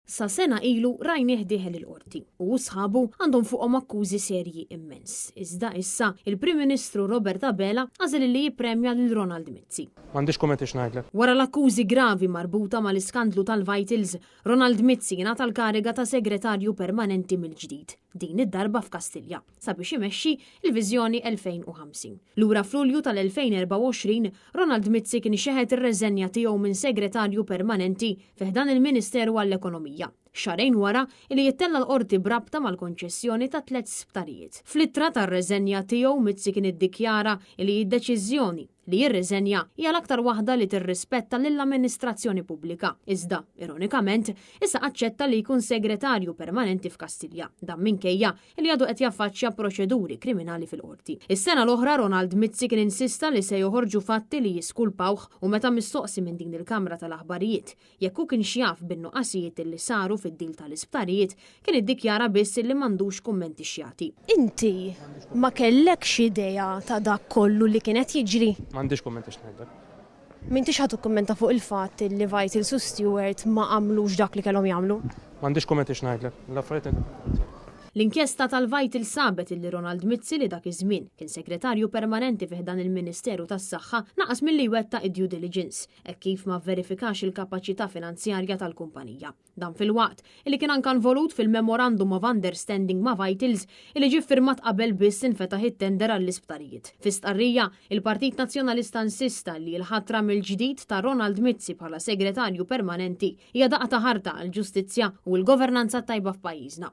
Sa sena ilu rajnih diħel il-qorti u sħabu għandhom fuqhom akkużi serji immens. Iżda issa il-Prim Ministru Robert Abela għażel li jippremja lil Ronald Mizzi. M'għandix kommenti x'ngħidlek. Wara l-akkużi gravi marbuta mal-iskandlu tal-Vitals, Ronald Mizzi ngħata l-kariga ta' segretarju permanenti mill-ġdid. Din id-darba f'Kastilja sabiex imexxi il-Viżjoni 2050. Lura f'Lulju tal-2024, Ronald Mizzi kien ixeħed ir-reżenja tiegħu minn segretarju permanenti fiħdan il-Ministeru għall-Ekonomija. Xarejn wara li jittella l-qorti brabta mal-konċessjoni ta' 3 sptarijiet. Fl-ittra tar-reżenja tiegħu Mizzi kien iddikjara li d-deċiżjoni li jirreżenja hija l-aktar waħda li tirrispetta lill-amministrazzjoni pubblika. Iżda, ironikament, issa aċċetta li jkun segretarju permanenti f'Kastilja, dan minkejja li għadu qed jaffaċċja proċeduri kriminali fil-qorti. Is-sena l-oħra Ronald Mizzi kien insista li se joħorġu fatti li jiskulpawh u meta mistoqsi minn din il-Kamra tal-Aħbarijiet jekk hu kienx jaf bin-nuqqasijiet li saru fid-dil tal-isptarijiet, kien iddikjara biss li m'għandux kummenti xjati. Inti ma kellekx idea ta' dak kollu li kienet jiġri? M'għandix kommenti x'ngħidlek. M'intix ħadu kummenta fuq il-fatt li Vitals u Stewart ma għamlux dak li kellhom jagħmlu? M'għandix kommenti x'ngħidlek. L-affarijiet L-inkjesta tal-Vitals sabet li Ronald Mizzi li dak iż-żmien kien segretarju permanenti fiħdan il-Ministeru tas-Saħħa naqas milli wettaq id-due diligence hekk kif ma verifikax il-kapaċità finanzjarja tal-kumpanija. Dan fil-waqt li kien anke involut fil-Memorandum of Understanding ma' Vitals li ġie firmat qabel biss infetaħ it-tender għall-isptarijiet. Fi-stqarrija, il-Partit Nazzjonalista insista li l-ħatra mill-ġdid ta' Ronald Mizzi bħala segretarju permanenti hija daqqa ta' ħarta għall-ġustizzja u l-governanza tajba f'pajjiżna.